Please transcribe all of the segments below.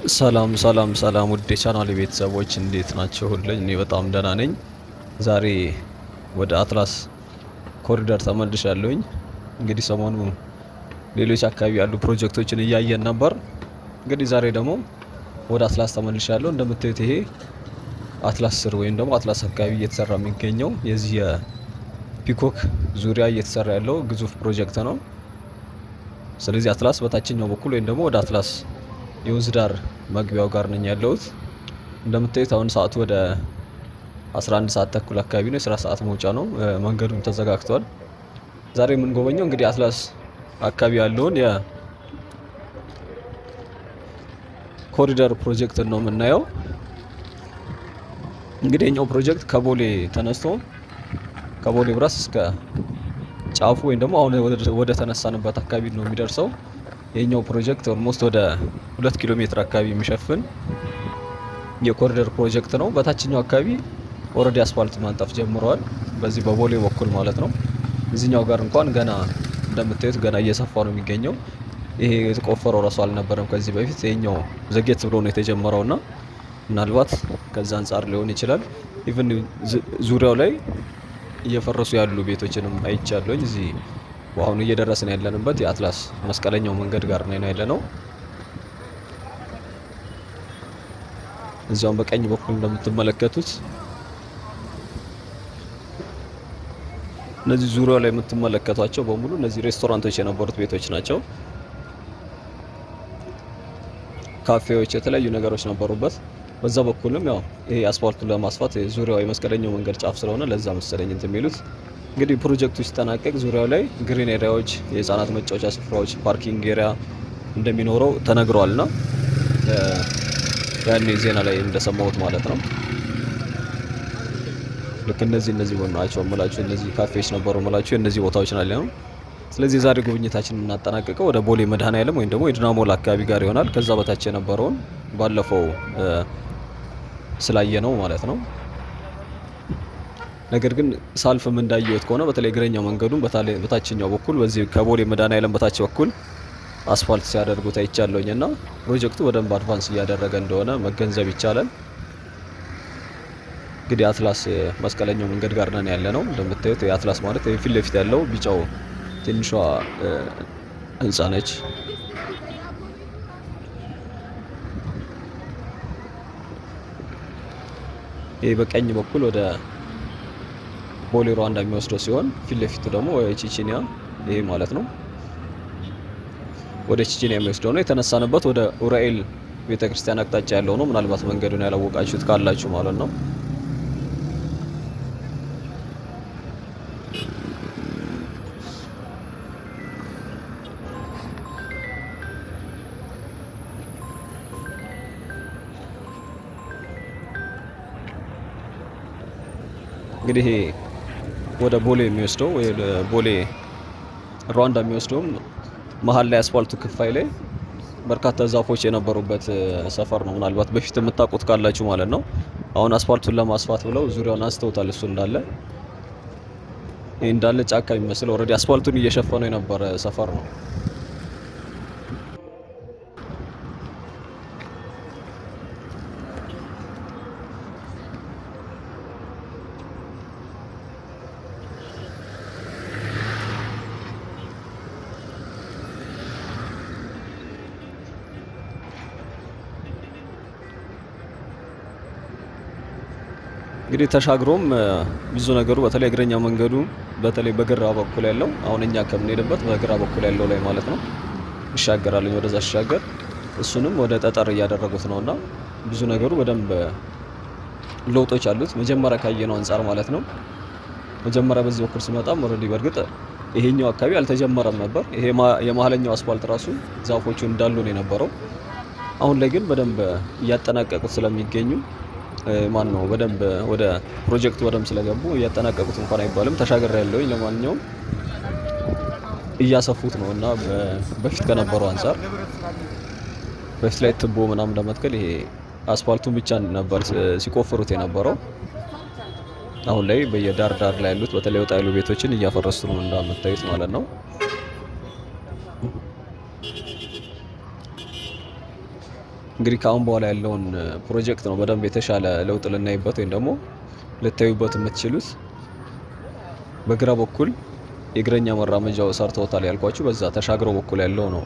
ሰላም ሰላም ሰላም ውድ የቻናሌ ቤተሰቦች እንዴት ናችሁልኝ? እኔ በጣም ደህና ነኝ። ዛሬ ወደ አትላስ ኮሪደር ተመልሻለሁኝ። እንግዲህ ሰሞኑ ሌሎች አካባቢ ያሉ ፕሮጀክቶችን እያየን ነበር። እንግዲህ ዛሬ ደግሞ ወደ አትላስ ተመልሻለሁ። እንደምታዩት ይሄ አትላስ ስር ወይም ደግሞ አትላስ አካባቢ እየተሰራ የሚገኘው የዚህ የፒኮክ ዙሪያ እየተሰራ ያለው ግዙፍ ፕሮጀክት ነው። ስለዚህ አትላስ በታችኛው በኩል ወይም ደግሞ ወደ አትላስ የወንዝ ዳር መግቢያው ጋር ነኝ ያለሁት። እንደምታዩት አሁን ሰዓቱ ወደ 11 ሰዓት ተኩል አካባቢ ነው። የስራ ሰዓት መውጫ ነው። መንገዱም ተዘጋግቷል። ዛሬ የምንጎበኘው እንግዲህ አትላስ አካባቢ ያለውን የኮሪደር ፕሮጀክት ነው የምናየው። እንግዲህ የኛው ፕሮጀክት ከቦሌ ተነስቶ ከቦሌ ብራስ እስከ ጫፉ ወይም ደግሞ አሁን ወደ ተነሳንበት አካባቢ ነው የሚደርሰው። የኛው ፕሮጀክት ኦልሞስት ወደ 2 ኪሎ ሜትር አካባቢ የሚሸፍን የኮሪደር ፕሮጀክት ነው። በታችኛው አካባቢ ኦልሬዲ አስፋልት ማንጠፍ ጀምረዋል፣ በዚህ በቦሌ በኩል ማለት ነው። እዚህኛው ጋር እንኳን ገና እንደምታዩት ገና እየሰፋ ነው የሚገኘው። ይሄ የተቆፈረው ራሱ አልነበረም ከዚህ በፊት። ይሄኛው ዘጌት ብሎ ነው የተጀመረውና ምናልባት ከዛ አንጻር ሊሆን ይችላል። ኢቭን ዙሪያው ላይ እየፈረሱ ያሉ ቤቶችንም አይቻለሁኝ። እዚህ አሁን እየደረስን ያለንበት የአትላስ መስቀለኛው መንገድ ጋር ነው ያለነው። እዚያውም በቀኝ በኩል እንደምትመለከቱት እነዚህ ዙሪያው ላይ የምትመለከቷቸው በሙሉ እነዚህ ሬስቶራንቶች የነበሩት ቤቶች ናቸው። ካፌዎች፣ የተለያዩ ነገሮች ነበሩበት። በዛ በኩልም ያው ይሄ አስፋልቱን ለማስፋት ዙሪያው የመስቀለኛው መንገድ ጫፍ ስለሆነ ለዛ መሰለኝ እንትን የሚሉት። እንግዲህ ፕሮጀክቱ ሲጠናቀቅ ዙሪያው ላይ ግሪን ኤሪያዎች፣ የህፃናት መጫወቻ ስፍራዎች፣ ፓርኪንግ ኤሪያ እንደሚኖረው ተነግሯልና ያኔ ዜና ላይ እንደሰማሁት ማለት ነው። ልክ እነዚህ ናቸው የምላችሁ፣ እነዚህ ካፌዎች ነበሩ የምላችሁ እነዚህ ቦታዎች ናቸው። ስለዚህ ዛሬ ጉብኝታችንን እናጠናቀቀው ወደ ቦሌ መድኃኔዓለም ወይም ደግሞ የድናሞል አካባቢ ጋር ይሆናል። ከዛ በታች የነበረውን ባለፈው ስላየ ነው ማለት ነው። ነገር ግን ሳልፍም እንዳየሁት ከሆነ በተለይ እግረኛ መንገዱን በታችኛው በኩል በዚህ ከቦሌ መድኃኔዓለም በታች በኩል አስፋልት ሲያደርጉት አይቻለሁኝ እና ፕሮጀክቱ በደንብ አድቫንስ እያደረገ እንደሆነ መገንዘብ ይቻላል። እንግዲህ አትላስ መስቀለኛው መንገድ ጋር ነን ያለ ነው። እንደምታዩት የአትላስ ማለት ፊት ለፊት ያለው ቢጫው ትንሿ ህንፃ ነች። ይህ በቀኝ በኩል ወደ ቦሌ ሩዋንዳ የሚወስደው ሲሆን ፊት ለፊቱ ደግሞ ቺቺኒያ ይሄ ማለት ነው ወደ ቺቺኒያ የሚወስደው ነው። የተነሳንበት ወደ ኡራኤል ቤተክርስቲያን አቅጣጫ ያለው ነው። ምናልባት መንገዱን ያላወቃችሁት ካላችሁ ማለት ነው። እንግዲህ ወደ ቦሌ የሚወስደው ወይ ቦሌ ሩዋንዳ የሚወስደውም መሀል ላይ አስፋልቱ ክፋይ ላይ በርካታ ዛፎች የነበሩበት ሰፈር ነው። ምናልባት በፊት የምታውቁት ካላችሁ ማለት ነው። አሁን አስፋልቱን ለማስፋት ብለው ዙሪያውን አንስተውታል። እሱ እንዳለ ይሄ እንዳለ ጫካ የሚመስል ኦልሬዲ አስፋልቱን እየሸፈነው የነበረ ሰፈር ነው። እንግዲህ ተሻግሮም ብዙ ነገሩ በተለይ እግረኛ መንገዱ በተለይ በግራ በኩል ያለው አሁን እኛ ከምንሄድበት በግራ በኩል ያለው ላይ ማለት ነው ይሻገራል። ወደዛ ሲሻገር እሱንም ወደ ጠጠር እያደረጉት ነውና ብዙ ነገሩ በደንብ ለውጦች አሉት። መጀመሪያ ካየነው አንፃር ማለት ነው። መጀመሪያ በዚህ በኩል ሲመጣም ኦልሬዲ በእርግጥ ይሄኛው አካባቢ አልተጀመረም ነበር። ይሄ የመሀለኛው አስፋልት ራሱ ዛፎቹ እንዳሉ ነው የነበረው። አሁን ላይ ግን በደንብ እያጠናቀቁት ስለሚገኙ ማን ነው በደንብ ወደ ፕሮጀክቱ በደንብ ስለገቡ እያጠናቀቁት እንኳን አይባልም ተሻገር ያለውኝ። ለማንኛውም እያሰፉት ነው እና በፊት ከነበረው አንፃር በፊት ላይ ትቦ ምናምን ለመትከል ይሄ አስፋልቱን ብቻ ነበር ሲቆፍሩት የነበረው። አሁን ላይ በየዳር ዳር ላይ ያሉት በተለይ ወጣ ያሉ ቤቶችን እያፈረሱ ነው እንደምታዩት ማለት ነው። እንግዲህ ከአሁን በኋላ ያለውን ፕሮጀክት ነው በደንብ የተሻለ ለውጥ ልናይበት ወይም ደግሞ ልታዩበት የምትችሉት። በግራ በኩል የእግረኛ መራመጃው ሰርተውታል ያልኳችሁ በዛ ተሻግረው በኩል ያለው ነው።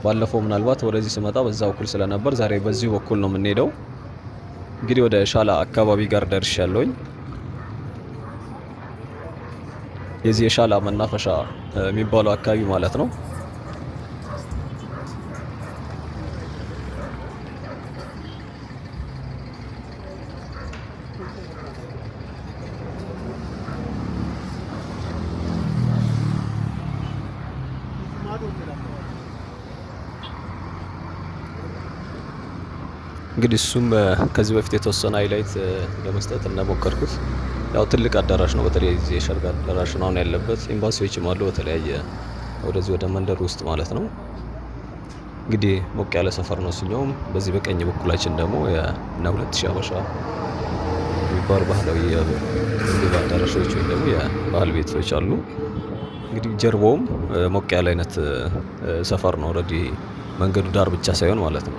ባለፈው ምናልባት ወደዚህ ስመጣ በዛ በኩል ስለነበር ዛሬ በዚህ በኩል ነው የምንሄደው። እንግዲህ ወደ ሻላ አካባቢ ጋር ደርሻለሁኝ። የዚህ የሻላ መናፈሻ የሚባለው አካባቢ ማለት ነው። እንግዲህ እሱም ከዚህ በፊት የተወሰነ ሃይላይት ለመስጠት እንደሞከርኩት ያው ትልቅ አዳራሽ ነው። በተለይ እዚህ የሰርግ አዳራሽ ነው አሁን ያለበት። ኤምባሲዎችም አሉ በተለያየ ወደዚህ ወደ መንደር ውስጥ ማለት ነው። እንግዲህ ሞቅ ያለ ሰፈር ነው እሱኛውም። በዚህ በቀኝ በኩላችን ደግሞ የእነ 2000 ሀበሻ የሚባሉ ባህላዊ የምግብ አዳራሾች ወይም ደግሞ የባህል ቤቶች አሉ። እንግዲህ ጀርባውም ሞቅ ያለ አይነት ሰፈር ነው። ኦልሬዲ መንገዱ ዳር ብቻ ሳይሆን ማለት ነው።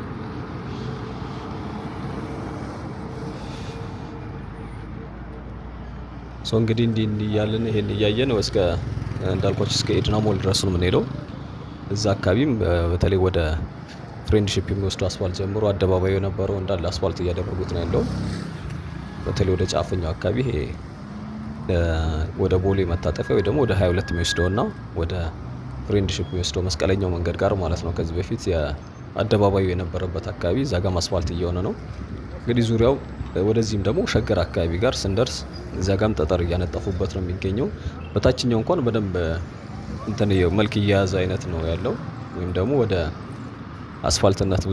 ሶ እንግዲህ እንዲህ እያልን ይሄን እያየን እስከ እንዳልኳችሁ እስከ ኤድና ሞል ድረስ ነው የምንሄደው። እዛ አካባቢም በተለይ ወደ ፍሬንድሺፕ የሚወስዱ አስፋልት ጀምሮ አደባባዩ የነበረው እንዳለ አስፋልት እያደረጉት ነው ያለው። በተለይ ወደ ጫፈኛው አካባቢ ይሄ ወደ ቦሌ መታጠፊያ ወይ ደግሞ ወደ 22 የሚወስደውና ወደ ፍሬንድሺፕ የሚወስደው መስቀለኛው መንገድ ጋር ማለት ነው። ከዚህ በፊት የአደባባዩ የነበረበት አካባቢ እዛ ጋር አስፋልት እየሆነ ነው። እንግዲህ ዙሪያው ወደዚህም ደግሞ ሸገር አካባቢ ጋር ስንደርስ እዛ ጋም ጠጠር እያነጠፉበት ነው የሚገኘው። በታችኛው እንኳን በደንብ እንትን መልክ እየያዘ አይነት ነው ያለው፣ ወይም ደግሞ ወደ አስፋልትነት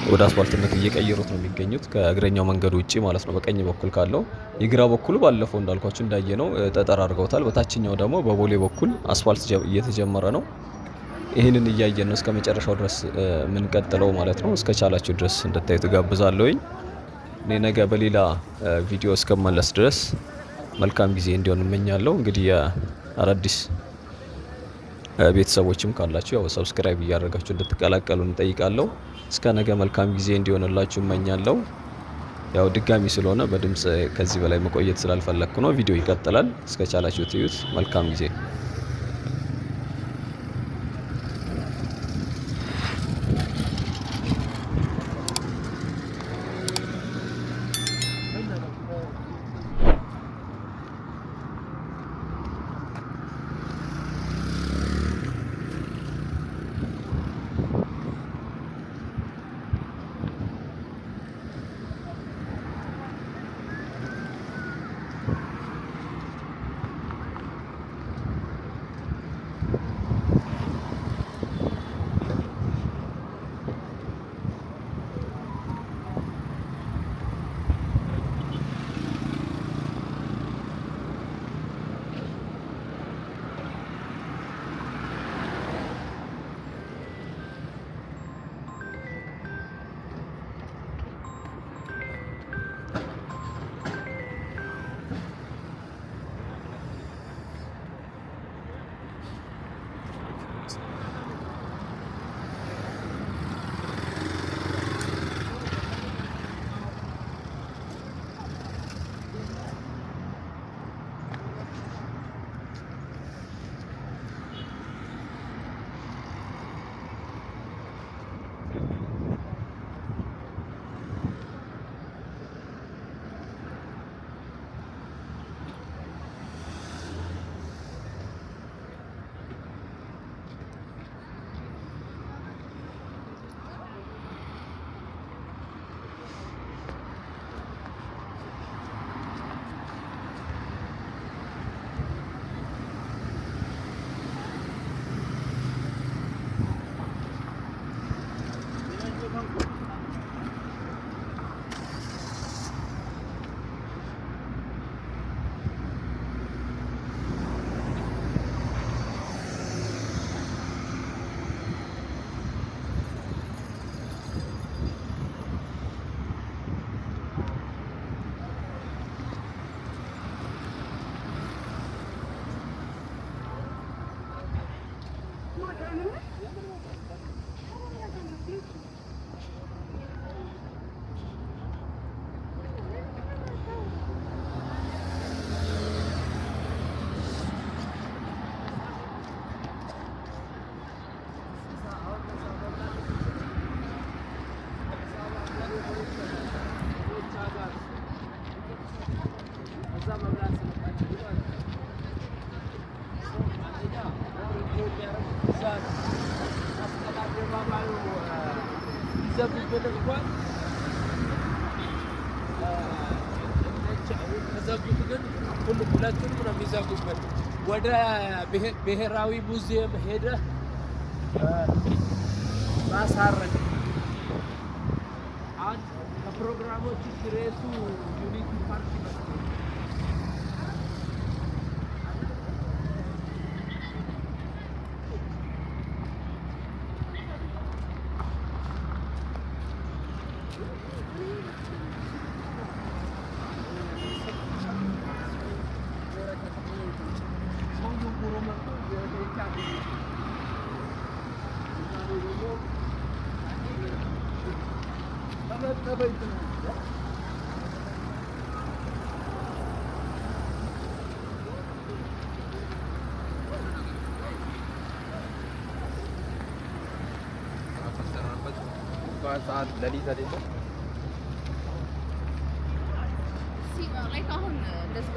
ወደ አስፋልትነት እየቀየሩት ነው የሚገኙት ከእግረኛው መንገድ ውጪ ማለት ነው። በቀኝ በኩል ካለው የግራ በኩል ባለፈው እንዳልኳችሁ እንዳየነው ጠጠር አድርገውታል። በታችኛው ደግሞ በቦሌ በኩል አስፋልት እየተጀመረ ነው። ይህንን እያየን ነው እስከ መጨረሻው ድረስ የምንቀጥለው ማለት ነው። እስከ ቻላችሁ ድረስ እንድታዩ ትጋብዛለሁኝ። እኔ ነገ በሌላ ቪዲዮ እስከመለስ ድረስ መልካም ጊዜ እንዲሆን እመኛለሁ። እንግዲህ የአዳዲስ ቤተሰቦችም ካላችሁ ያው ሰብስክራይብ እያደረጋችሁ እንድትቀላቀሉ እንጠይቃለሁ። እስከ ነገ መልካም ጊዜ እንዲሆንላችሁ እመኛለሁ። ያው ድጋሚ ስለሆነ በድምጽ ከዚህ በላይ መቆየት ስላልፈለግኩ ነው። ቪዲዮ ይቀጥላል። እስከ ቻላችሁ ትዩት። መልካም ጊዜ ሁለቱንም ነው የሚዘጉበት። ወደ ብሔራዊ ሙዚየም ሄደ ማሳረግ አንድ ከፕሮግራሞች ግሬሱ ዩኒቲ ፓርክ ይመስላል። ሰዓት ለሊት አይደለም። አሁን ደስ